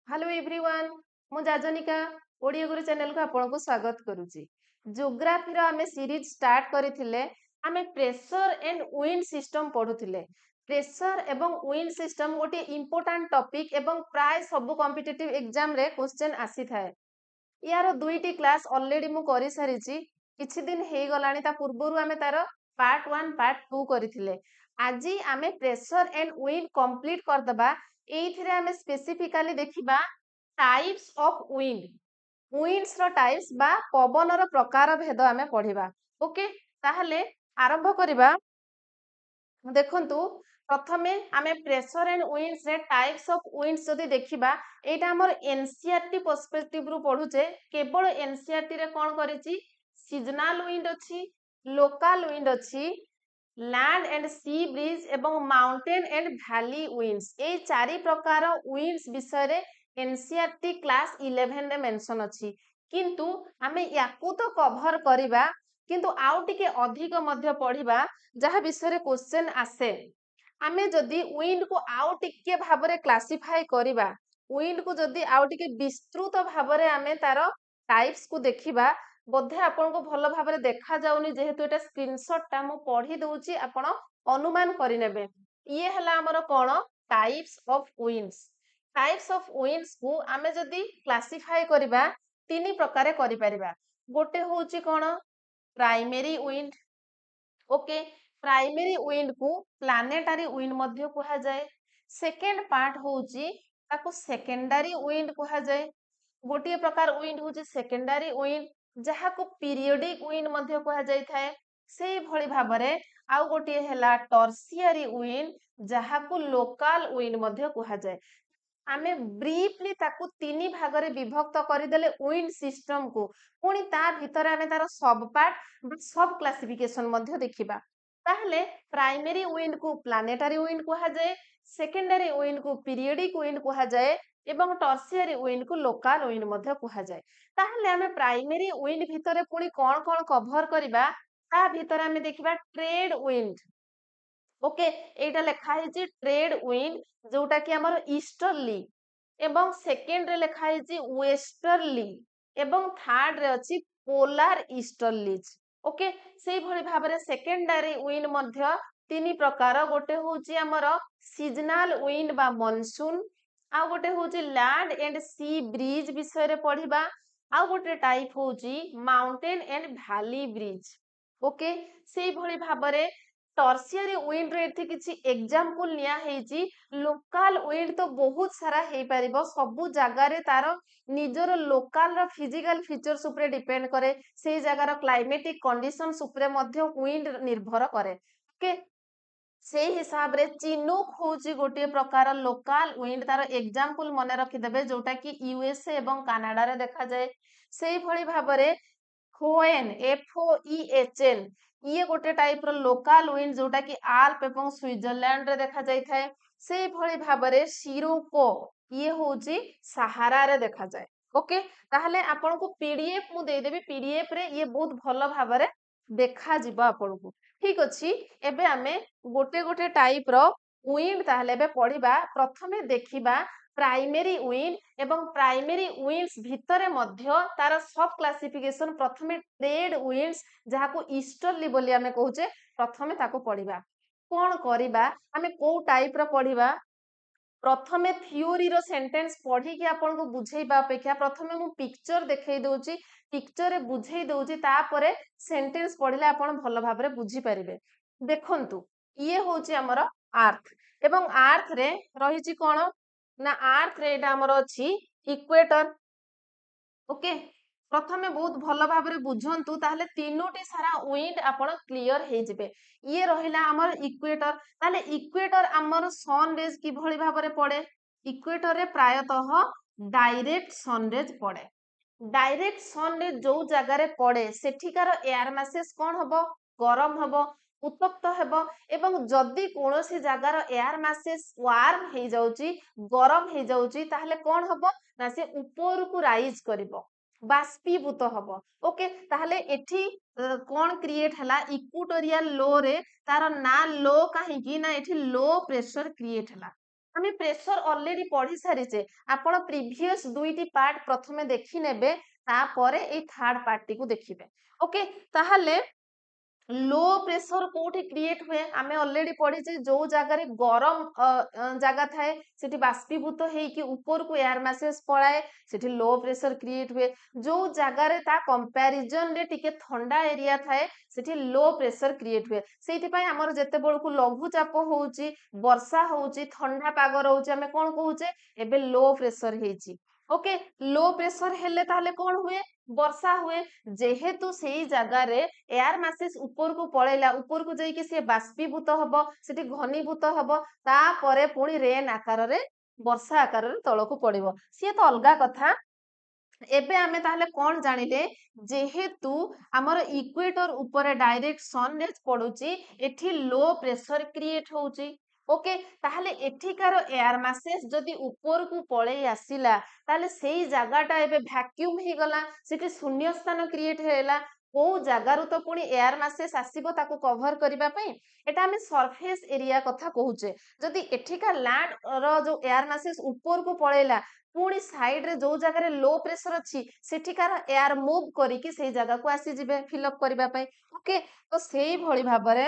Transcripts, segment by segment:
Hello everyone मु जाजनिका ओडिया गुरु channel को आपको स्वागत करुच्ची। ज्योग्राफी आमे सीरीज स्टार्ट करथिले आमे प्रेशर एंड विंड सिस्टम पढुथिले। प्रेशर एवं विंड सिस्टम गोटे इंपोर्टेंट टॉपिक एवं प्राय सब कॉम्पिटिटिव एग्जाम रे क्वेश्चन आसी थाए। यार दुईटी क्लास ऑलरेडी मु करि सारिची, किछि दिन हे गलानी ता पूर्वरु आमे तार पार्ट 1 पार्ट 2 करथिले। आजी आमे प्रेशर एंड विंड कंप्लीट कर दबा। एइथिरे आमे स्पेसिफिकली देखिबा टाइप्स ऑफ विंड, विंड्स रो टाइप्स बा पवन रो प्रकार भेद आमे पढिबा। ओके, ताहले आरंभ करिबा। देखंतु प्रथमे आमे प्रेशर एंड विंड्स रे टाइप्स ऑफ विंड्स जदि देखिबा, एटा हमर एनसीईआरटी पर्सपेक्टिव रु पढुचे। केवल एनसीईआरटी रे कोन करिछि, सीजनल विंड अछि, लोकल विंड अछि, लैंड एंड सी ब्रिज एवं माउंटेन एंड वैली विंड्स, ए चारि प्रकार विंड्स विषय रे एनसीईआरटी क्लास 11 रे मेंशन अछि। किंतु आमे याकू तो कवर करिबा, किंतु आउ टिके अधिक मध्य पढिबा जहा विषय रे क्वेश्चन आसे। आमे जदि विंड को आउ टिके भाबरे क्लासिफाई करिबा, विंड को जदि आउ टिके विस्तृत भाबरे आमे तार टाइप्स को देखिबा, बोधे आपन को भलो भाबरे देखा जाउनी, जेहेतु एटा स्क्रीनशॉट ता मु पढी दउची, आपण अनुमान करि नेबे। ये हला हमर कोन types of winds. Types of winds को आमे जदि क्लासिफाई करिबा तीन प्रकार करि परिबा। गोटे होउची कोन primary wind. Okay, primary wind को प्लानेटरी विंड मध्य कहा जाए। सेकेंड पार्ट होउची ताको सेकेंडरी विंड कहा जाए। गोटे प्रकार विंड होउची सेकेंडरी विंड, जहा को पीरियोडिक विंड मध्य कहा जाय थाए। सेही भली भाबरे आउ गोटे हेला टर्शियरी विंड, जहा को लोकल विंड मध्य कहा जाए। आमे ब्रीफली ताकू तीन भागरे विभक्त करदेले विंड सिस्टम को, पुणी ता भितर आमे तार सब पार्ट सब क्लासिफिकेशन मध्य देखिबा। ताहले प्राइमरी विंड को प्लानेटरी विंड कहा जाए, सेकेंडरी विंड को पीरियोडिक विंड कहा जाए एवं टर्शियरी विंड को लोकल विंड मध्य कहा जाए। ताहले आमे प्राइमरी विंड भितरे पुणी कोन कोन कवर करिबा, ता भितर आमे देखिबा ट्रेड विंड। ओके, एटा लेखा है ट्रेड विंड, जोटा कि हमर ईस्टर्ली, एवं सेकेंड रे लेखा है वेस्टर्ली, एवं थर्ड रे अछि पोलार ईस्टर्लीज। ओके, सेही भली भाबरे सेकेंडरी विंड मध्य तीन प्रकार। गोटे होउची हमर सीजनल विंड बा मॉनसून, आ गोटे होउची लैंड एंड सी ब्रिज विषय रे पढिबा, आ गोटे टाइप होउची mountain and valley bridge. Okay, सेही भली भाबरे टर्शियरी विंड रे एथि किछि एग्जांपल निया हेची। लोकल विंड तो बहुत सारा हे परिबो, सबु जगह रे तार निजर लोकल रो फिजिकल फीचर्स ऊपर डिपेंड करे, से जगह रो क्लाइमेटिक कंडीशंस ऊपर मध्य विंड निर्भर करे। ओके, से हिसाब रे चिनूक होची गोटे प्रकार लोकल विंड, तार एग्जांपल मने रखि देबे, जोटा कि यूएसए एवं कनाडा रे देखा जाए। सेही भली भाबरे फोएन FOEHN, ये गोटे टाइप रो लोकल विंड, जोटा कि आल्प एवं स्विट्जरलैंड रे देखा जाय थाए। से भली भाबरे सिरोको, ये होची सहारा रे देखा जाए। ओके, ताहले आपन को पीडीएफ मु दे देबी, पीडीएफ रे ये बहुत भलो भाबरे देखा जिवो आपन को। ठीक अछि, एबे आमे गोटे गोटे टाइप रो विंड ताहले बे पढिबा। प्रथमे देखिबा प्राइमरी विंड, एवं प्राइमरी विंड्स भितरे मध्य तार सब क्लासिफिकेशन। प्रथमे ट्रेड विंड्स, जहा को ईस्टर्ली बोली आमे कहूचे, प्रथमे ताको पढिबा। कोन करिबा, आमे को टाइप रो पढिबा। प्रथमे थ्योरी रो सेंटेंस पढ़ी कि आपन को बुझेइबा अपेक्षा प्रथमे मु पिक्चर देखै दउची, पिक्चर रे बुझेइ दउची, तापरे सेंटेंस पढ़िले आपन भलो भाबरे बुझी परिबे। देखंतु ये होची हमर अर्थ, एवं अर्थ रे रहिची कोन ना, अर्थ रे एटा हमर अछि इक्वेटर। ओके, प्रथमे बहुत भलो भाबरे बुझंतु, ताहले तीनोटी सारा विंड आपण क्लियर हे जिवे। ये रहिला हमर इक्वेटर। ताहले इक्वेटर हमर सन रेज कि भली भाबरे पड़े, इक्वेटर रे प्रायतः डायरेक्ट सन रेज पड़े। डायरेक्ट सन रेज जो जगह रे पड़े, सेठिकार एयर मासेस कोन हबो, गरम हबो, उत्तप्त हेबो। एवं जदि कोनोसी जगार एयर मासेस वार्म हे जाउची, गरम हे जाउची, ताहले कोन हबो ना, से ऊपर को राइज करिवो, बाष्पीभूत हबो। ओके, ताहले एठी कोन क्रिएट हला, इक्वेटोरियल लो रे तार ना लो, काहे कि ना एठी लो प्रेशर क्रिएट हला। ଆମେ ପ୍ରେସର ଅଲରେଡି ପଢି ସାରିଛେ। ଆପଣ ପ୍ରିଭିୟସ୍ ଦୁଇଟି ପାର୍ଟ ପ୍ରଥମେ ଦେଖି ନେବେ, ତାପରେ ଏଇ ଥାର୍ଡ ପାର୍ଟଟିକୁ ଦେଖିବେ। ଓକେ, ତାହେଲେ लो प्रेशर कोठी क्रिएट हुए आमे ऑलरेडी पढ़ीचे, जो जगार गरम जगह थाए सेठी बाष्पीभूत हेकी ऊपर को एयर मैसेज पड़ाए, सेठी लो प्रेशर क्रिएट हुए। जो जगार ता कंपैरिजन रे टिके ठंडा एरिया थाए सेठी लो प्रेशर क्रिएट हुए। सेठी पय हमर जते बळकु लघुचाप होउची, वर्षा होउची, ठंडा पाग रहउची, आमे कोन कहूचे एबे लो प्रेशर हेची। ओके, लो प्रेशर हेले ताहले कोन हुए, वर्षा हुए। जेहेतु सेई जगार एयर मैसेज ऊपर को पळेला, ऊपर को जाई कि से बाष्पीभूत हबो, सेठी घनीभूत हबो, तापरे पुणी रेन आकार रे वर्षा आकार रे तळको पड़िबो, सिए तो अलगा कथा। एबे आमे ताहले कोन जानिले, जेहेतु हमर इक्वेटर ऊपर डायरेक्ट सन रेज पडुची, एठी लो प्रेशर क्रिएट होउची। ओके, ताहले एठिकार एयर मैसेज जदि ऊपर को पळे आसिला, ताहले सेई जागाटा एबे वैक्यूम ही गला, सेठी शून्य स्थान क्रिएट हेला। को जगारु तो पुणी एयर मैसेज आसीबो ताको कवर करिबा पई, एटा हमें सरफेस एरिया कथा कहूचे। जदि एठिका लैंड रो जो एयर मैसेज ऊपर को पळेला, पुणी साइड रे जो जगह रे लो प्रेशर अछि सेठिकार एयर मूव करिकि सेई जगह को आसी जिवे फिलअप करिबा पई। ओके, तो सेई भଳି भाबरे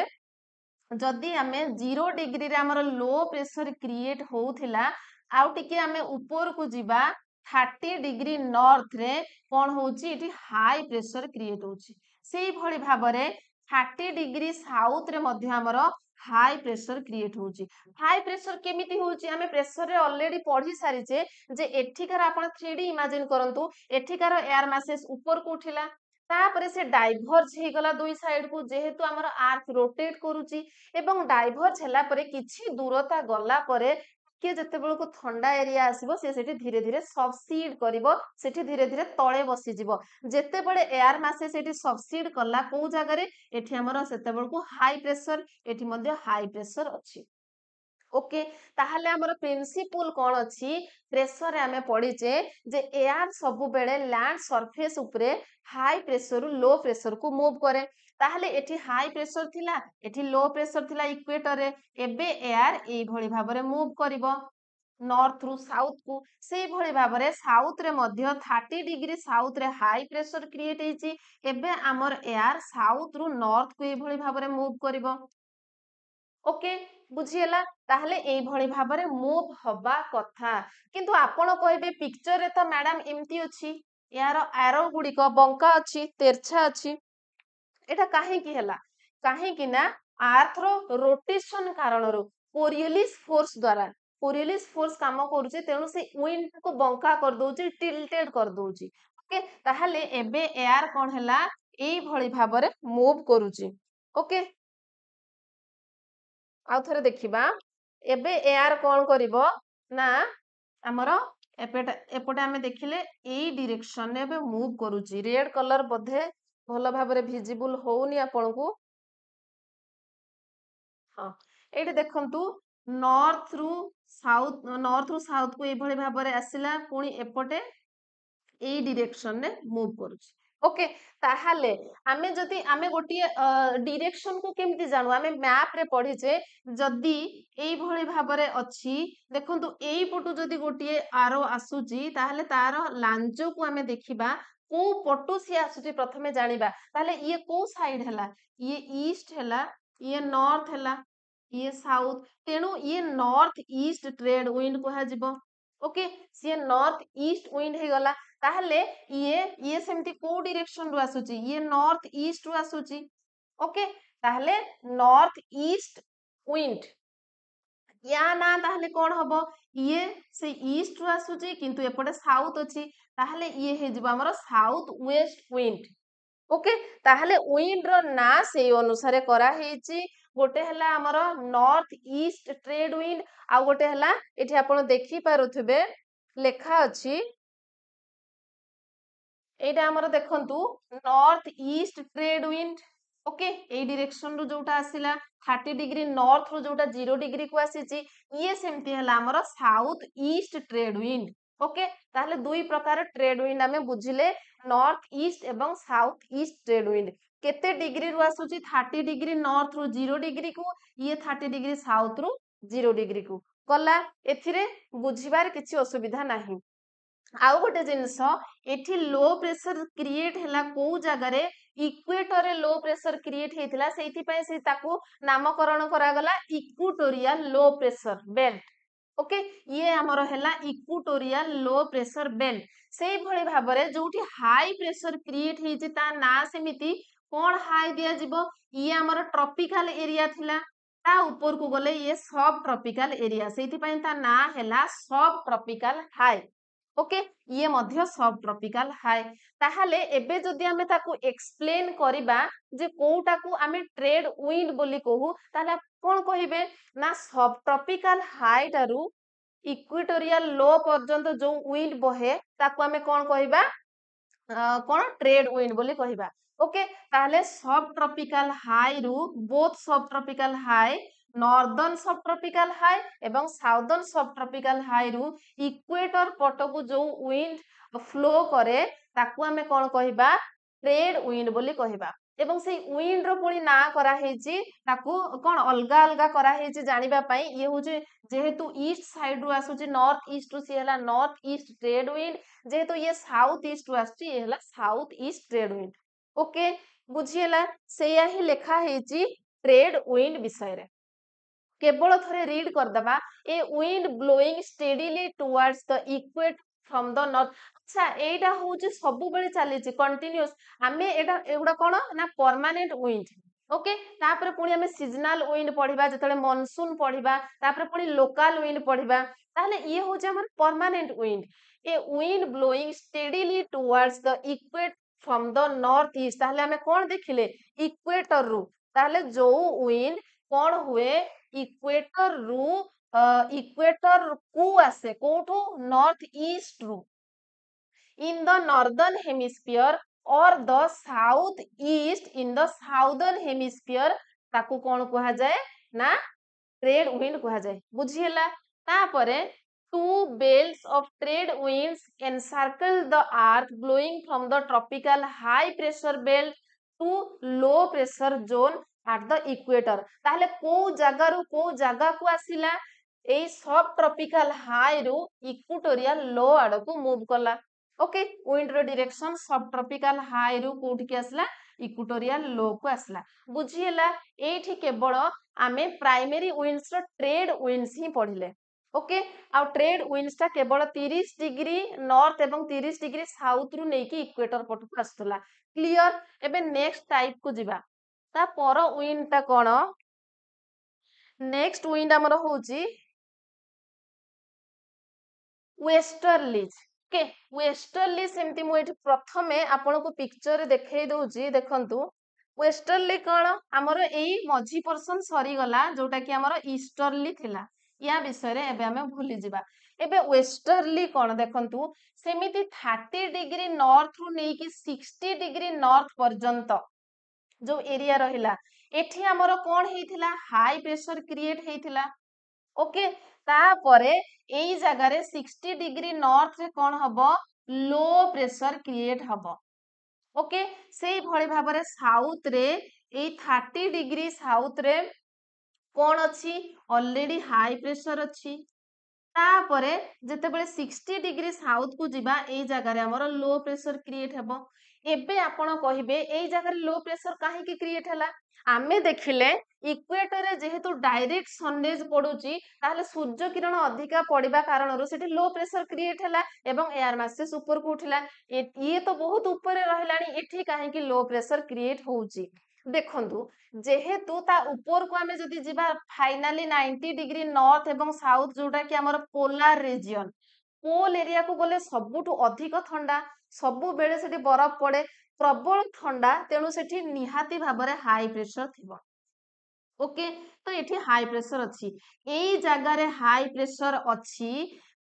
जदि आमे 0 डिग्री रे हमर लो प्रेशर क्रिएट होउथिला, आउ टिके आमे ऊपर को जिबा 30 डिग्री नॉर्थ रे कोन होउची, एठी हाई प्रेशर क्रिएट होउची। सेई भଳି भाबरे 30 डिग्री साउथ रे मध्य हमर हाई प्रेशर क्रिएट होउची। हाई प्रेशर केमिति होउची, आमे प्रेशर रे ऑलरेडी पढ़ी सारिचे, जे एठिकार आपण 3D इमेजिन करंतु, एठिकार एयर मैसेज ऊपर को उठिला, तापरे से डाइवर्ज हे गला दुई साइड को, जेहेतु हमर अर्थ रोटेट करूची, एवं डाइवर्ज हैला परे किछि दूरता गला परे के जते बेलको ठंडा एरिया आसीबो, से सेठी धीरे धीरे सबसीड करिवो, सेठी धीरे धीरे तळे बसी जिवो। जते बेले एयर मैसेज सेठी सबसीड कला को जगह रे, एठी हमर सेते बेलको हाई प्रेशर, एठी मध्ये हाई प्रेशर अछि। ओके, ताहले हमर प्रिंसिपल कोन अछि, प्रेशर रे हमें पढिचे जे एयर सब बेले लैंड सरफेस उपरे हाई प्रेशर रु लो प्रेशर को मूव करे। ताहले एठी हाई प्रेशर थिला, एठी लो प्रेशर थिला इक्वेटर रे, एबे एयर एई भଳି भाबरे मूव करिवो नॉर्थ रु साउथ को। सेई भଳି भाबरे साउथ रे मध्य 30 डिग्री साउथ रे हाई प्रेशर क्रिएट हेची, एबे हमर एयर साउथ रु नॉर्थ को एई भଳି भाबरे मूव करिवो। ओके, बुझिएला, ताहले एई भଳି भाबरे मूव हबा कथा। किंतु आपण कहबे पिक्चर रे तो मैडम एमती अछि, यार एरो गुडी को बंका अछि, तेरछा अछि, एटा काहे की हला, काहे की ना अर्थ रो रोटेशन कारणरो कोरियोलिस फोर्स द्वारा, कोरियोलिस फोर्स काम करूचे, तेणु से विंड को बंका कर दोची, टिल्टेड कर दोची। ओके, ताहले एबे एयर कोन हला, एई भଳି भाबरे मूव करूची। ओके, आउ थरे देखिबा, एबे एयर कोन करिवो ना हमर एपटे आमे देखिले एई डायरेक्शन ने एबे मूव करूची। रेड कलर बधे भलो भाबरे विजिबल होउनी आपनकु। हाँ, एठी देखंतु नॉर्थ रु साउथ को एई भଳି भाबरे आसिला, पुणी एपटे एई डायरेक्शन ने मूव करूची। ओके, ताहाले आमे जदि आमे गोटी डायरेक्शन को केमति जानु, आमे मैप रे पढिचे, जदि एई भଳି भाबरे अछि, देखंतु एई पटु जदि गोटी आरो आसुची, ताहाले तारो लांजो को आमे देखिबा को पटु सी आसुची प्रथमे जानिबा। ताहाले ये को साइड हला, ये ईस्ट हला, ये नॉर्थ हला, ये साउथ, तेणु ये नॉर्थ ईस्ट ट्रेड विंड कहा जिवो। ओके, सी नॉर्थ ईस्ट विंड हे गला। ताहले ये सेमती को डायरेक्शन रु आसुची, ये नॉर्थ ईस्ट रु आसुची। ओके, ताहले नॉर्थ ईस्ट विंड या ना, ताहले कोन हबो, ये से ईस्ट रु आसुची, किंतु एपटे साउथ अछि, ताहले ये हे जिवो हमर साउथ वेस्ट विंड। ओके, ताहले विंड रो ना से अनुसारे करा हेची। गोटे हला हमर नॉर्थ ईस्ट ट्रेड विंड, आ गोटे हला एठी आपण देखि पारुथबे लेखा अछि, एटा हमर देखंतु north east trade wind. Okay, ए डायरेक्शन रु जोटा आसिला 30 डिग्री नॉर्थ रु जोटा 0 डिग्री को आसीची, ये सेमती हला हमर south east trade wind. Okay, ताहले दुई प्रकार ट्रेड विंड हमें बुझिले, नॉर्थ ईस्ट एवं साउथ ईस्ट ट्रेड विंड। केते डिग्री रु आसुची, 30 डिग्री नॉर्थ रु 0 डिग्री को, ये 30 डिग्री साउथ रु 0 डिग्री को गला एथिरे बुझिबार किछि असुविधा नाही। आउ गोटे जिनस एठी लो प्रेशर क्रिएट हैला को जगह रे इक्वेटर रे लो प्रेशर क्रिएट हेतिला सेति पय से ताकू नामकरण करा गला equatorial low pressure belt. Okay ये हमर हैला इक्वेटोरियल लो प्रेशर बेल्ट सेई भଳି भाबरे जोठी हाई प्रेशर क्रिएट हेछि ता ना सेमिति कोन हाई दिया जिवो ये हमर ट्रॉपिकल एरिया थिला ता ऊपर को गले ये सब ट्रॉपिकल एरिया सेति पय ता ना हैला सब ट्रॉपिकल हाई। ओके ये मध्य सब ट्रॉपिकल हाई ताहाले एबे जदि आमे ताकू एक्सप्लेन करिबा जे कोउटाकू आमे ट्रेड विंड बोली कहू ताले कोन कहिबे ना सब ट्रॉपिकल हाई टारू इक्वेटोरियल लो पर्यंत जो विंड बहे ताकू आमे कोन कहिबा कोन ट्रेड विंड बोली कहिबा। ओके ताहले सब ट्रॉपिकल हाई रु बोथ सब ट्रॉपिकल हाई नॉर्दर्न सब ट्रॉपिकल हाई एवं साउदर्न सब ट्रॉपिकल हाई रु इक्वेटर पटकू जो विंड फ्लो करे ताकू आमे कोन कहिबा ट्रेड विंड बोली कहिबा। एवं से विंड रो पुणी ना करा हेची ताकू कोन अलगा अलगा करा हेची जानिबा पई ये होचे जेहेतु ईस्ट साइड रु आसुची नॉर्थ ईस्ट रु से हला नॉर्थ ईस्ट ट्रेड विंड जेहेतु ये साउथ ईस्ट रु आसुची ये हला south east trade wind. Okay बुझिएला सेया ही लेखा हेची ट्रेड विंड विषय रे केवल थरे रीड कर दबा a wind blowing steadily towards the equate from the north. अच्छा एटा होची सब बेले चली कंटिन्यूअस आमे एटा एगुडा कोन ना परमानेंट विंड। ओके तापर पुणी आमे सीजनल विंड पढिबा जतले मॉनसून पढिबा तापर पुणी लोकल विंड पढिबा ताहले ये होची हमर permanent wind a wind blowing steadily towards the equate from the north east ताहले आमे कोन देखिले इक्वेटर रु ताहले जो विंड कोन हुए इक्वेटर रु इक्वेटर को आसे कोठो नॉर्थ ईस्ट रु in the northern hemisphere or the south east in the southern hemisphere ताकू कोन कहा जाए ना ट्रेड विंड कहा जाए बुझिएला। तापरे two belts of trade winds encircle the earth blowing from the tropical high pressure belt to low pressure zone at the equator ताहले को जगह रु को जगह को आसिला ए सब ट्रॉपिकल हाई रु इक्वेटोरियल लो आड़ को मूव कला। ओके विंड रो डायरेक्शन सब ट्रॉपिकल हाई रु कोठी के आसला इक्वेटोरियल लो को आसला बुझिएला। एठी केवल आमे प्राइमरी विंड्स रो ट्रेड विंड्स ही पढिले। ओके आ ट्रेड विंड्स ता केवल 30 डिग्री नॉर्थ एवं 30 डिग्री साउथ रु नेकी इक्वेटर पट को आस्तला क्लियर। एबे नेक्स्ट टाइप को जिबा ता पर विंड ता कोन नेक्स्ट विंड हमर होची वेस्टर्लीज। ओके वेस्टर्ली सेमती मु एठी प्रथमे आपन को पिक्चर देखाई दोउची देखंतु वेस्टर्ली कोन हमर एई मझी पर्सन सरी गला जोटा कि हमर ईस्टर्ली थिला या विषय रे एबे हमें भूली जिबा। एबे वेस्टर्ली कोन देखंतु सेमिति 30 डिग्री नॉर्थ रु नेकी 60 डिग्री नॉर्थ पर्यंत जो एरिया रहिला एठी हमर कोन हेतिला हाई प्रेशर क्रिएट हेतिला। ओके तापरे एई जगह रे 60 डिग्री नॉर्थ रे कोन हबो लो प्रेशर क्रिएट हबो। ओके सेई भଳି भाबरे साउथ रे एई 30 डिग्री साउथ रे कोन अछि ऑलरेडी हाई प्रेशर अछि तापरे जेते बेले 60 डिग्री साउथ को जिबा एई जगह रे हमर लो प्रेशर क्रिएट हबो। एबे आपण कहिबे एई जगह रे लो प्रेशर काहे की क्रिएट हला आमे देखिले इक्वेटर रे जेहेतु डायरेक्ट सनरेज पडुची ताहले सूर्य किरण अधिका पडिबा कारण रो सेठी लो प्रेशर क्रिएट हला एवं एयर मासेस ऊपर को उठिला ये तो बहुत ऊपर रहलानी एठी काहे की लो प्रेशर क्रिएट होउची देखंतु जेहेतु ता ऊपर को आमे जदि जिबा फाइनली 90 डिग्री नॉर्थ एवं साउथ जोटा कि हमर पोलार रीजन पोल एरिया को गले सबुठु अधिक ठंडा सबु बेले सेठी बरफ पड़े प्रबल ठंडा तेणु सेठी निहाती भाबरे हाई प्रेशर थिबो। ओके तो एठी हाई प्रेशर अछि एई जगह रे हाई प्रेशर अछि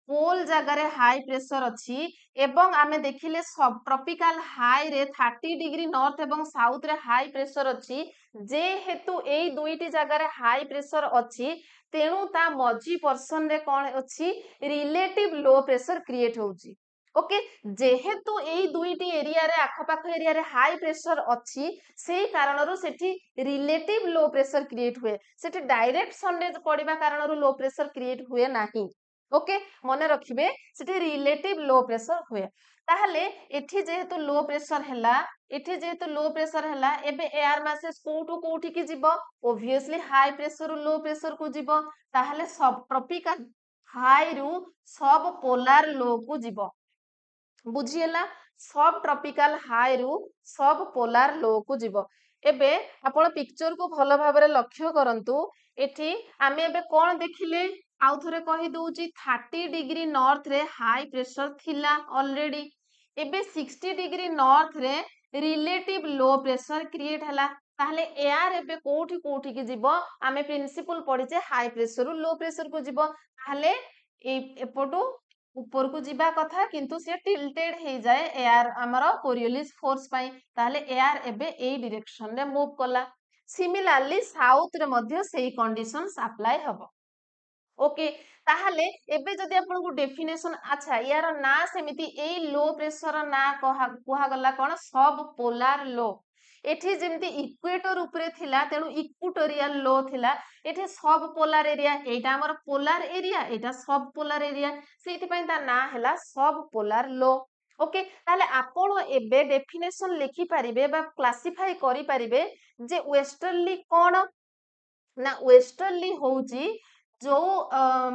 पोल जगह रे हाई प्रेशर अछि एवं आमे देखिले सब ट्रॉपिकल हाई रे 30 डिग्री नॉर्थ एवं साउथ रे हाई प्रेशर अछि जे हेतु एई दुईटी जगह रे हाई प्रेशर अछि तेणु ता मझी पर्सन रे कोन अछि रिलेटिव लो प्रेशर क्रिएट होउची। ओके जेहेतु एई दुईटी एरिया रे आखपाख एरिया रे हाई प्रेशर अच्छी सेही कारणरू सेठी रिलेटिव लो प्रेशर क्रिएट हुए सेठी direct Sundays पड़िबा कारणरू low pressure create हुए नाही ओके मने रखिबे सेठी रिलेटिव लो प्रेशर हुए ताहले एठी जेहेतु लो प्रेशर हैला एठी जेहेतु लो प्रेशर हैला एबे एयर मासेस कोठू कोठी की जीवो obviously high pressure low pressure को जीवो ताहले सब ट्रॉपिकल हाई रु सब पोलार लो को जीवो बुझीला सब ट्रॉपिकल हाई रु सब पोलार लो को जीवो एबे आपण पिक्चर को भलो भाबरे लक्ष्य करंतु एठी आमे एबे कोन देखिले आउ थरे कहि दउची 30 डिग्री नॉर्थ रे हाई प्रेशर थिला ऑलरेडी एबे 60 डिग्री नॉर्थ रे रिलेटिव लो प्रेशर क्रिएट हला ताहले एयर एबे कोठी कोठी की जीवो आमे प्रिंसिपल पढिचे हाई प्रेशर रु लो प्रेशर को जीवो ताहले एपटू ऊपर को जीवा कथा किंतु से टिल्टेड हे जाए एयर हमर कोरियोलिस फोर्स पाई ताहले एयर एबे ए डायरेक्शन रे मूव कला सिमिलरली साउथ रे मध्य सेही कंडीशंस अप्लाई हबो ओके ताहले एबे जदि आपन को डेफिनेशन अच्छा यार ना सेमिति ए लो प्रेशर ना कहा गला कोन सब पोलार लो एठी जेमति इक्वेटर ऊपरे थिला तेनु इक्वेटोरियल लो थिला एठी सब पोलार एरिया एटा हमर पोलार एरिया एटा सब पोलार एरिया सेति पई ता ना हैला सब पोलार लो ओके ताले आपण एबे डेफिनेशन लिखि परिबे बा क्लासिफाई करि परिबे जे वेस्टर्नली कोन ना वेस्टर्नली होउची जो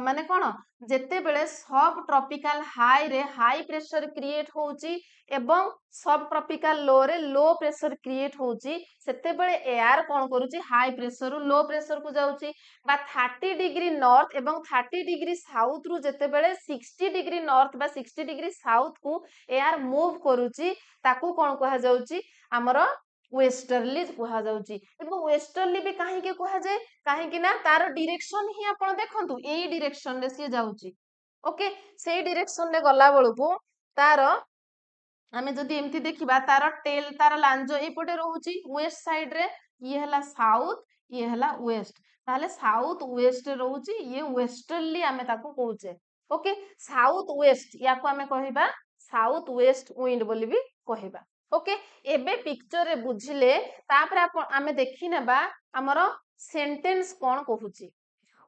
माने कोन जेते बेले सब ट्रॉपिकल हाई रे हाई प्रेशर क्रिएट होउची एवं सब ट्रॉपिकल लो रे लो प्रेशर क्रिएट होउची सेते बेले एयर कोन करूची हाई प्रेशर रु लो प्रेशर को जाउची बा 30 डिग्री नॉर्थ एवं 30 डिग्री साउथ रु जेते बेले 60 डिग्री नॉर्थ बा 60 डिग्री साउथ को एयर मूव करूची ताकू कोन कहा जाउची हमरो वेस्टर्नली कहा जाउची एवं वेस्टर्नली भी काहे के कहा जाए काहे कि ना तार डायरेक्शन ही आपण देखंतु एई डायरेक्शन रे सी जाउची ओके सेई डायरेक्शन रे गला बळकू तार आमे जदि एमती देखिबा तार टेल तार लांजो एपटे रहउची वेस्ट साइड रे ये हला साउथ ये हला वेस्ट ताले साउथ वेस्ट रे रहउची ये वेस्टर्नली आमे ताको कहउचे ओके साउथ वेस्ट याको आमे कहिबा साउथ वेस्ट विंड बोली भी कहिबा ओके एबे पिक्चर रे बुझिले तापर आमे देखि नेबा हमरो सेंटेंस कोन कहउची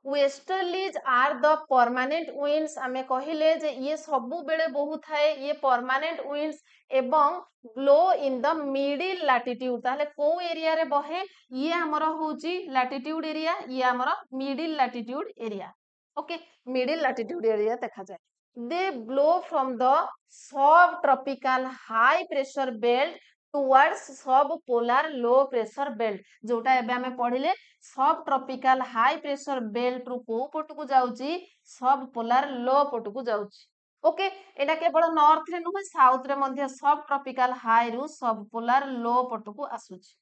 westerlies are the permanent winds आमे कहिले जे ये सबु बेले बहु थाए ये परमानेंट विंड्स एवं blow in the middle latitude ताले को एरिया रे बहे ये हमरो होची लैटिट्यूड एरिया ये हमरो middle latitude area okay middle latitude area देखा जाए they blow from the subtropical high pressure belt towards subpolar low pressure belt जोटा एबे हमें पढ़िले सब ट्रॉपिकल हाई प्रेशर बेल्ट रु को पट को जाउची सब पोलार लो पट को जाउची ओके एटा केवल नॉर्थ रे नुहे साउथ रे मध्य सब ट्रॉपिकल हाई रु सब पोलार लो पट को आसुची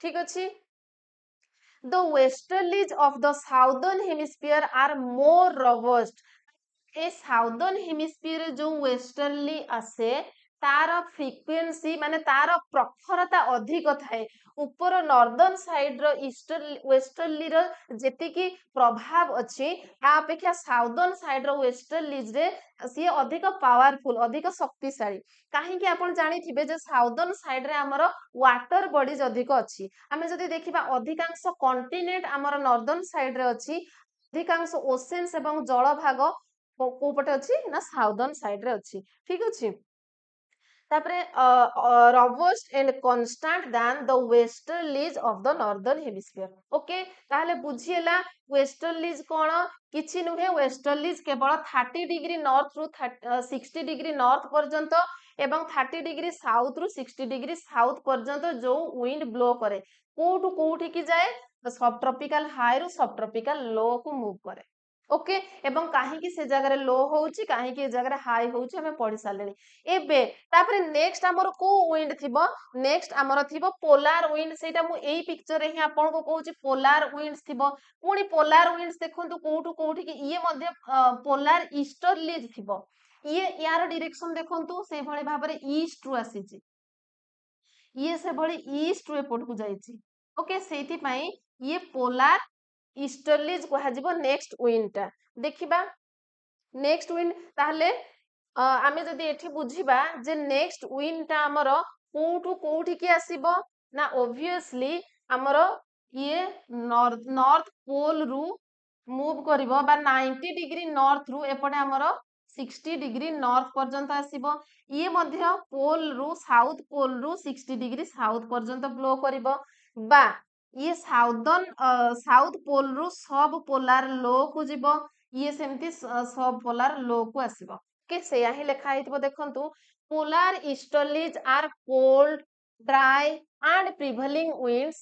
ठीक अछि the westerlies of the southern hemisphere are more robust a southern hemisphere जो वेस्टर्नली आसे तार फ्रीक्वेंसी माने तार प्रखरता अधिक थाए ऊपर नॉर्दर्न साइड रो ईस्टर्न वेस्टर्नली रो जेति की प्रभाव अछि आ अपेक्षा साउदर्न साइड रो वेस्टर्नलीज रे सी अधिक पावरफुल अधिक शक्तिशाली काहे कि आपण जानि थिबे जे साउदर्न साइड रे हमर वाटर बॉडीज अधिक अछि हमें जदि देखिबा अधिकांश कॉन्टिनेंट हमर नॉर्दर्न साइड रे अछि अधिकांश ओशेन्स एवं जल भाग को पटे अछि ना साउदर्न साइड रे अछि ठीक अछि तापरे robust and constant than the westerlies of the northern hemisphere okay ताहले बुझिएला वेस्टर्नलीज कोन किछि नुहे वेस्टर्नलीज केवल 30 डिग्री नॉर्थ रु 60 डिग्री नॉर्थ पर्यंत एवं 30 डिग्री साउथ रु 60 डिग्री साउथ पर्यंत जो विंड ब्लो करे कोठु कोठी की जाए सब ट्रॉपिकल हाई रु सब ट्रॉपिकल लो को मूव करे ओके एवं काहे की से जगह रे लो होउची काहे की जगह रे हाई होउची हमें पढ़ी सालेनी एबे तापरे नेक्स्ट हमर को विंड थिबो नेक्स्ट हमर थिबो पोलार विंड सेटा मु एई पिक्चर रे ही आपन को कहूची पोलार विंड्स थिबो पुनी पोलार विंड्स देखंतु कोठु कोठी की ये मध्य पोलार ईस्टर्लीज थिबो ये यार डायरेक्शन देखंतु से भली भाबरे ईस्ट रु आसीची ये से भली ईस्ट रु एपट को जाईची ओके सेति पई ये पोलार ईस्टर्लीज कहा जिवो नेक्स्ट विंड टा देखिबा नेक्स्ट विंड ताहले आमे जदि एठी बुझिबा जे नेक्स्ट विंडटा हमर कोठू कोठी आसीबो ना ऑब्वियसली हमर ये नॉर्थ पोल रु मूव करिवो बा 90 डिग्री नॉर्थ रु एपटे हमर 60 डिग्री नॉर्थ पर्यंत आसीबो ये मध्य पोल रु साउथ पोल रु 60 डिग्री साउथ पर्यंत ब्लो करिवो बा ये साउथ पोल रु सब पोलार लो को जिवो ये सेमती सब पोलार लो को आसीबो के सेया ही लेखा हितबो देखंतु polar easterlies are cold dry and prevailing winds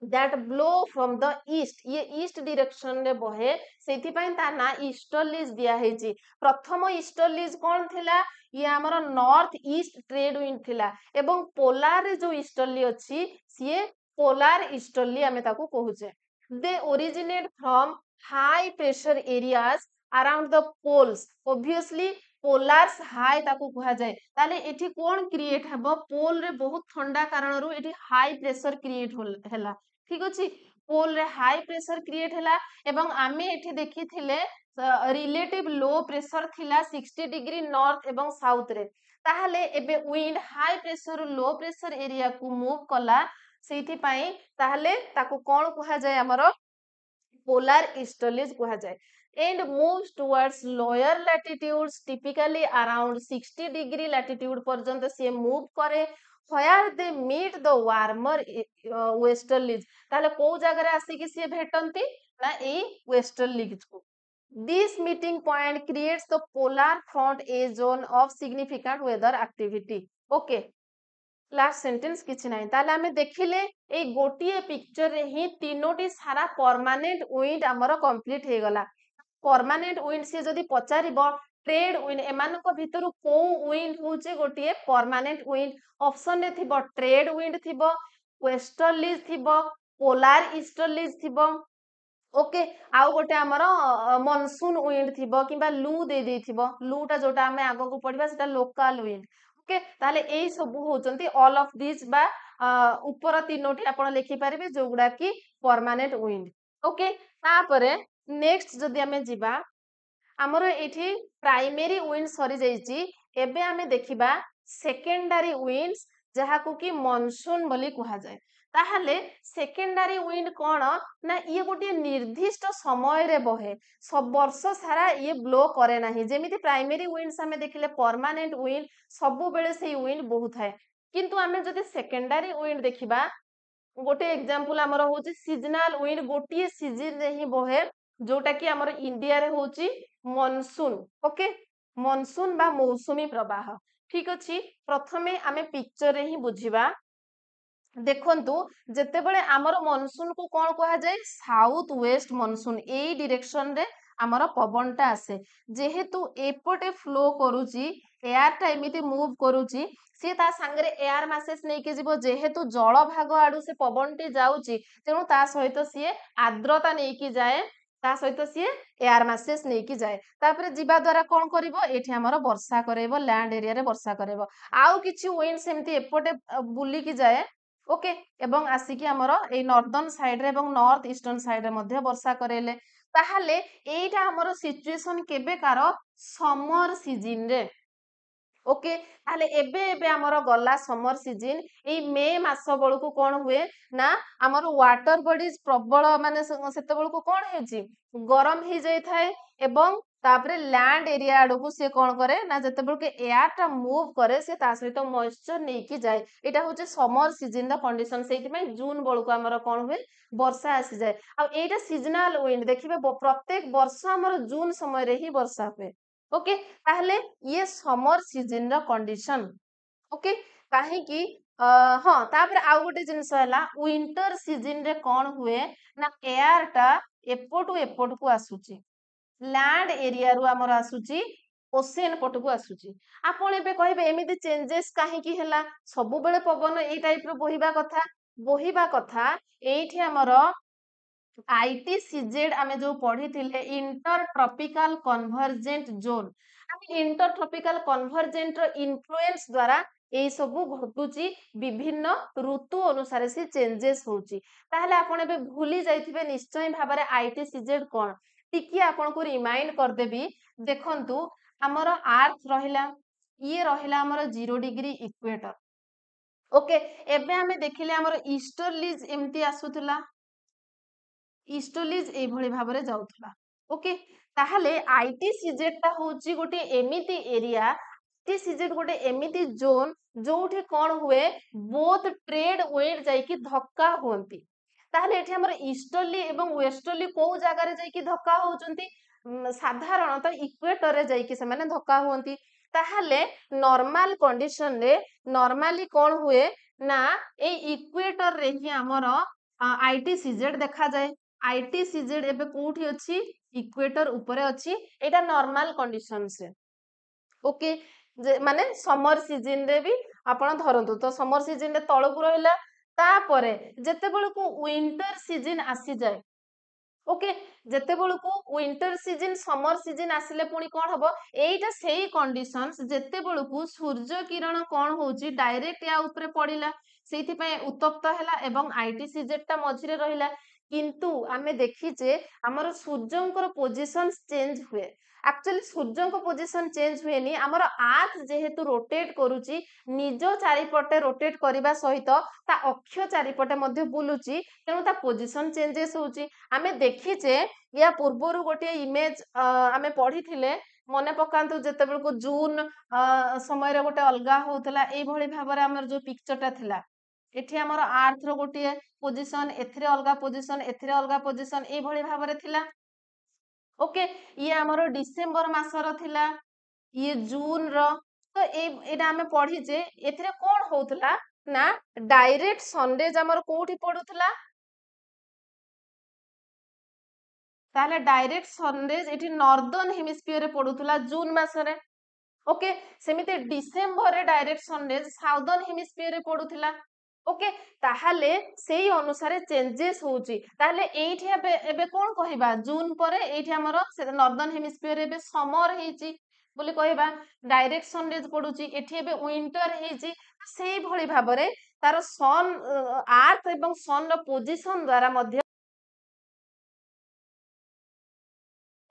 that blow from the east ये ईस्ट डायरेक्शन रे बहे सेथि पई ता ना ईस्टर्लीज दिया हेची प्रथम ईस्टर्लीज कोन थिला ये हमर नॉर्थ ईस्ट ट्रेड विंड थिला एवं पोलार रे जो ईस्टर्ली अछि सिए पोलार ईस्टर्ली हमें ताको कहूचे they originate from high pressure areas around the poles obviously polars high ताको कहा जाए ताले एठी कोन क्रिएट हबो पोल रे बहुत ठंडा कारण रु एठी हाई प्रेशर क्रिएट होला ठीक अछि पोल रे हाई प्रेशर क्रिएट हला एवं आमे एठी देखिथिले रिलेटिव लो प्रेशर थिला 60 डिग्री नॉर्थ एवं साउथ रे ताहले एबे wind high pressure low pressure area को मूव कला सेथि पई ताहले ताको कोन कहा जाय हमरो पोलार ईस्टर्लीज कहा जाए and moves towards lower latitudes typically around 60 degree latitude पर्यंत से मूव करे where they meet the warmer westerlies ताले को जगह आसी कि से भेटंती ना ए westerlies को this meeting point creates the polar front a zone of significant weather activity okay last sentence किछि नाही ताले हमें देखिले ए गोटिए पिक्चर रे ही तीनोटी सारा परमानेंट विंड हमर कंप्लीट हे गला परमानेंट विंड से जदि पचारिबो ट्रेड विंड एमानक भितरु को विंड होचे गोटिए परमानेंट विंड ऑप्शन रे थिबो ट्रेड विंड थिबो वेस्टर्लीज थिबो पोलार ईस्टर्लीज थिबो ओके आउ गोटे हमर मॉनसून विंड थिबो किबा लू दे देथिबो लूटा जोटा हमें आगो को पढिबा सेटा लोकल विंड ओके ताले एई सब होचंती ऑल ऑफ दिस बा ऊपर तीनोटी आपण लिखि पारिबे जोगुडा की परमानेंट विंड ओके तापरे नेक्स्ट जदि हमें जिबा हमर एठी प्राइमरी विंड सरी जाईची एबे हमें देखिबा सेकेंडरी विंड्स जहा को की मॉनसून बोली कहा जाए ताहले सेकेंडरी विंड कोन ना ये गोटे निर्दिष्ट समय रे बहे सब वर्ष सारा ये ब्लो करे नाही जेमिति प्राइमरी विंड्स हमें देखिले परमानेंट विंड सबु बेले से विंड बहुत है किंतु हमें जदि सेकेंडरी विंड देखिबा गोटे एग्जांपल हमर होची सीजनल विंड गोटिए सीजन रे ही बहे जोटा कि हमर इंडिया रे होची मॉनसून ओके मॉनसून बा मौसुमी प्रवाह ठीक अछि प्रथमे आमे पिक्चर रे ही बुझिबा देखंतु जेतेबेले हमर मॉनसून को कोन कहा जाय साउथ वेस्ट मॉनसून ए डायरेक्शन रे हमर पवनटा आसे जेहेतु एपटे फ्लो करूची एयर टा एमिति मूव करूची से ता संगरे एयर मासेस नै के जीवो जेहेतु जल भाग आडू से पवनटी जाउची तेनु ता सहित सिए आर्द्रता नै कि जाए ता सहित सिए एयर मासेस नै कि जाए तापरे जीवा द्वारा कोन करिवो एठी हमर वर्षा करेबो लैंड एरिया रे वर्षा करेबो आउ किछि विंड सेमति एपटे बुली कि जाए ओके एवं आसिकी हमर ए नॉर्दर्न साइड रे एवं नॉर्थ ईस्टर्न साइड रे मध्ये वर्षा करेले ताहाले एटा हमर सिचुएशन केबे कार समर सीजन रे ओके ताले एबे एबे हमर गला समर सीजन ए मे मास बळकु कोन हुए ना हमर वाटर बॉडीज प्रबल माने सेते बळकु कोन हेची गरम ही जाय थाए एवं तापरे लैंड एरिया आडकू से कोन करे ना जते बळके एयर टा मूव करे से ता सहित मॉइस्चर नै कि जाय एटा होचे समर सीजन द कंडीशन सेति में जून बळकु हमर कोन हुए वर्षा आसी जाय आ एटा सीजनल विंड देखिबे प्रत्येक वर्ष हमर जून समय रे ही वर्षा हुए ओके ताहले ये समर सीजन र कंडीशन ओके काहे की हां तापर आउ गोटे जिंस हला विंटर सीजन रे कोन हुए ना एयर टा एपटू को आसुची लैंड एरिया रु हमर आसुची ओशियन पट को आसुची आपण एबे कहबे एमिति चेंजेस काहे की हला सब बेले पवन ए टाइप रो बोहिबा कथा एठी हमर आईटीसीजेड आमे जो पढ़ी थिले इंटर ट्रॉपिकल कन्वर्जेंट जोन आमे इंटर ट्रॉपिकल कन्वर्जेंट रो इन्फ्लुएंस द्वारा एई सबु घटुची विभिन्न ऋतु अनुसार से चेंजेस होची ताहले आपण एबे भूली जाइथिबे निश्चय भाबरे आईटीसीजेड कोन टिकी आपण को रिमाइंड कर देबी देखंतु आमर आर्थ रहिला ये रहिला आमर 0 डिग्री इक्वेटर ओके एबे आमे देखिले आमर ईस्टर्लीज एमती आसुथला ईस्टर्लीज ए भली भाबरे जाउथला ओके ताहले आईटीसीजेड ता होची गोटे एमिति एरिया आईटीसीजेड गोटे एमिति जोन जोठी कोन हुए बोथ ट्रेड वेट जाईकी धक्का होंती ताहले एठी हमर ईस्टर्ली एवं वेस्टर्ली को जगह रे जाईकी धक्का होचंती साधारणतः इक्वेटर रे जाईकी से माने धक्का होंती ताहले नॉर्मल कंडीशन रे नॉर्मली कोन हुए ना ए इक्वेटर रे ही हमर आईटीसीजेड देखा जाए आईटीसीजेड एबे कोठी अछि इक्वेटर ऊपर अछि एटा नॉर्मल कंडीशन से ओके जे माने समर सीजन रे भी आपण धरंतु तो समर सीजन रे तळकु रहिला तापरे जेते बेलकु विंटर सीजन आसी जाए ओके जेते बेलकु विंटर सीजन समर सीजन आसिले पुनी कोन हबो एइटा सेही कंडीशंस जेते बेलकु सूर्य किरण कोन होउची डायरेक्ट या ऊपर पडिला सेथि पय उत्तप्त हैला एवं आईटीसीजेड ता मझिरे रहिला किंतु आमे देखि जे हमर सूर्यंकर पोजीशन चेंज हुए एक्चुअली सूर्यंक पोजीशन चेंज हुएनी हमर आर्थ जेहेतु रोटेट करूची निज चारिपटे रोटेट करबा सहित ता अक्ष चारिपटे मध्ये बुलुची तेणु ता पोजीशन चेंजेस होची आमे देखि जे या पूर्वरु गोटे इमेज आमे पढिथिले मने पकांतु जेते बेलको जून समय रे गोटे अलगा होतला एई भली भाबरे हमर जो पिक्चर ता थिला एठी हमर आर्थ रो गोटे पोजीशन एथिरे अलगा पोजीशन एथिरे अलगा पोजीशन एई भली भाबरे थिला ओके ये हमर डिसेंबर मासर थिला ये जून रो तो एटा हमें पढ़ी जे एथिरे कोन होतला ना डायरेक्ट सनरेज हमर कोठी पडुतला ताले डायरेक्ट सनरेज एठी नॉर्दर्न हेमिस्फीयर रे पडुतला जून मासरे ओके सेमिते डिसेंबर रे डायरेक्ट सनरेज साउदर्न हेमिस्फीयर रे पडुतला ओके ताहाले सेही अनुसारे चेंजेस होउची ताहाले एठी एबे एबे कोन कहिबा जून परे एठी हमर नॉर्दर्न हेमिस्फीयर एबे समर हेची बोली कहिबा डायरेक्ट सनरेज पडुची एठी एबे विंटर हेची सेही भली भाबरे तार सन आर्थ एवं सन रो पोजीशन द्वारा मध्य